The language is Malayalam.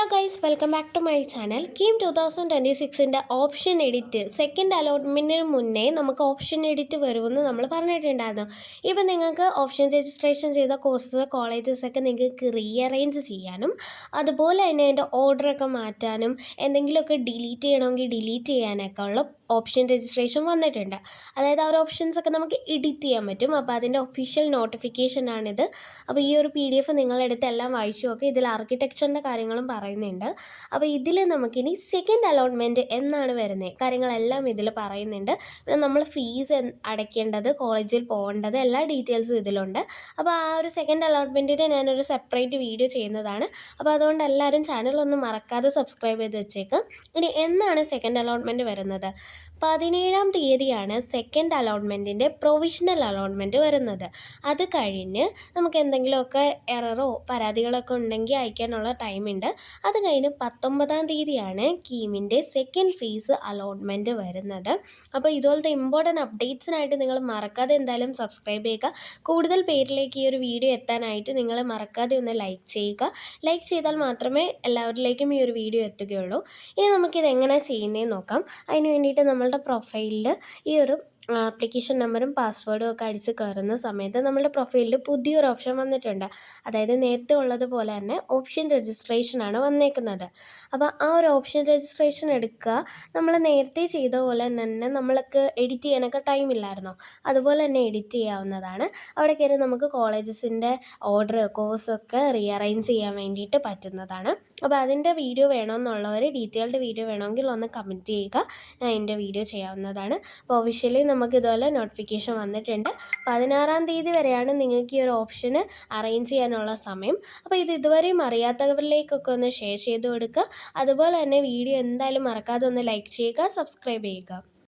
Hello guys, welcome back to my channel. KEAM 2026-ൻ്റെ ഓപ്ഷൻ എഡിറ്റ് സെക്കൻഡ് അലോട്ട്മെൻറ്റിന് മുന്നേ നമുക്ക് ഓപ്ഷൻ എഡിറ്റ് വരുമെന്ന് നമ്മൾ പറഞ്ഞിട്ടുണ്ടായിരുന്നു. ഇപ്പം നിങ്ങൾക്ക് ഓപ്ഷൻ രജിസ്ട്രേഷൻ ചെയ്ത കോഴ്സസ് കോളേജസൊക്കെ നിങ്ങൾക്ക് റീഅറേഞ്ച് ചെയ്യാനും അതുപോലെ തന്നെ അതിൻ്റെ ഓർഡറൊക്കെ മാറ്റാനും എന്തെങ്കിലുമൊക്കെ ഡിലീറ്റ് ചെയ്യണമെങ്കിൽ ഡിലീറ്റ് ചെയ്യാനൊക്കെ ഉള്ള ഓപ്ഷൻ രജിസ്ട്രേഷൻ വന്നിട്ടുണ്ട്. അതായത് ആ ഒരു ഓപ്ഷൻസൊക്കെ നമുക്ക് എഡിറ്റ് ചെയ്യാൻ പറ്റും. അപ്പോൾ അതിൻ്റെ ഒഫീഷ്യൽ നോട്ടിഫിക്കേഷനാണിത്. അപ്പോൾ ഈ ഒരു PDF നിങ്ങളെടുത്ത് എല്ലാം വായിച്ചു നോക്കുക. ഇതിൽ ആർക്കിടെക്ചറിൻ്റെ കാര്യങ്ങളും പറയുന്നുണ്ട്. അപ്പോൾ ഇതിൽ നമുക്കിനി സെക്കൻഡ് അലോട്ട്മെൻറ്റ് എന്നാണ് വരുന്നത് കാര്യങ്ങളെല്ലാം ഇതിൽ പറയുന്നുണ്ട്. പിന്നെ നമ്മൾ ഫീസ് അടയ്ക്കേണ്ടത്, കോളേജിൽ പോകേണ്ടത്, എല്ലാ ഡീറ്റെയിൽസും ഇതിലുണ്ട്. അപ്പോൾ ആ ഒരു സെക്കൻഡ് അലോട്ട്മെൻറ്റിന് ഞാനൊരു സെപ്പറേറ്റ് വീഡിയോ ചെയ്യുന്നതാണ്. അപ്പോൾ അതുകൊണ്ട് എല്ലാവരും ചാനലൊന്നും മറക്കാതെ സബ്സ്ക്രൈബ് ചെയ്ത് വെച്ചേക്കാം. ഇനി എന്നാണ് സെക്കൻഡ് അലോട്ട്മെൻറ്റ് വരുന്നത്? 17-ാം തീയതിയാണ് സെക്കൻഡ് അലോട്ട്മെൻറ്റിൻ്റെ പ്രൊവിഷണൽ അലോട്ട്മെൻറ്റ് വരുന്നത്. അത് കഴിഞ്ഞ് നമുക്ക് എന്തെങ്കിലുമൊക്കെ എററോ പരാതികളൊക്കെ ഉണ്ടെങ്കിൽ അയക്കാനുള്ള ടൈമുണ്ട്. അത് കഴിഞ്ഞ് 19-ാം തീയതിയാണ് കീമിൻ്റെ സെക്കൻഡ് ഫേസ് അലോട്ട്മെൻറ്റ് വരുന്നത്. അപ്പോൾ ഇതുപോലത്തെ ഇമ്പോർട്ടൻറ്റ് അപ്ഡേറ്റ്സിനായിട്ട് നിങ്ങൾ മറക്കാതെ എന്തായാലും സബ്സ്ക്രൈബ് ചെയ്യുക. കൂടുതൽ പേരിലേക്ക് ഈ ഒരു വീഡിയോ എത്താനായിട്ട് നിങ്ങൾ മറക്കാതെ ഒന്ന് ലൈക്ക് ചെയ്യുക. ലൈക്ക് ചെയ്താൽ മാത്രമേ എല്ലാവരിലേക്കും ഈ ഒരു വീഡിയോ എത്തുകയുള്ളൂ. ഇനി നമുക്കിത് എങ്ങനെ ചെയ്യുന്നതെന്ന് നോക്കാം. അതിന് വേണ്ടിയിട്ട് നമ്മളുടെ പ്രൊഫൈലിൽ ഈ ഒരു ആപ്ലിക്കേഷൻ നമ്പറും പാസ്വേഡും ഒക്കെ അടിച്ച് കയറുന്ന സമയത്ത് നമ്മുടെ പ്രൊഫൈലിൽ പുതിയൊരു ഓപ്ഷൻ വന്നിട്ടുണ്ട്. അതായത് നേരത്തെ ഉള്ളതുപോലെ തന്നെ ഓപ്ഷൻ രജിസ്ട്രേഷനാണ് വന്നേക്കുന്നത്. അപ്പോൾ ആ ഒരു ഓപ്ഷൻ രജിസ്ട്രേഷൻ എടുക്കുക. നമ്മൾ നേരത്തെ ചെയ്ത പോലെ തന്നെ നമ്മൾക്ക് എഡിറ്റ് ചെയ്യാനൊക്കെ ടൈമില്ലായിരുന്നോ, അതുപോലെ തന്നെ എഡിറ്റ് ചെയ്യാവുന്നതാണ്. അവിടെ കയറി നമുക്ക് കോളേജസിൻ്റെ ഓർഡർ കോഴ്സൊക്കെ റീഅറേഞ്ച് ചെയ്യാൻ വേണ്ടിയിട്ട് പറ്റുന്നതാണ്. അപ്പോൾ അതിൻ്റെ വീഡിയോ വേണമെന്നുള്ളവർ, ഡീറ്റെയിൽഡ് വീഡിയോ വേണമെങ്കിൽ ഒന്ന് കമൻറ്റ് ചെയ്യുക. ഞാൻ എൻ്റെ വീഡിയോ ചെയ്യാവുന്നതാണ്. അപ്പോൾ ഒഫീഷ്യലി നമുക്ക് ഇതുപോലെ നോട്ടിഫിക്കേഷൻ വന്നിട്ടുണ്ട്. 16-ാം തീയതി വരെയാണ് നിങ്ങൾക്ക് ഈ ഒരു ഓപ്ഷന് അറേഞ്ച് ചെയ്യാനുള്ള സമയം. അപ്പോൾ ഇത് ഇതുവരെയും അറിയാത്തവരിലേക്കൊക്കെ ഒന്ന് ഷെയർ ചെയ്ത് കൊടുക്കുക. അതുപോലെ തന്നെ വീഡിയോ എന്തായാലും മറക്കാതെ ഒന്ന് ലൈക്ക് ചെയ്യുക, സബ്സ്ക്രൈബ് ചെയ്യുക.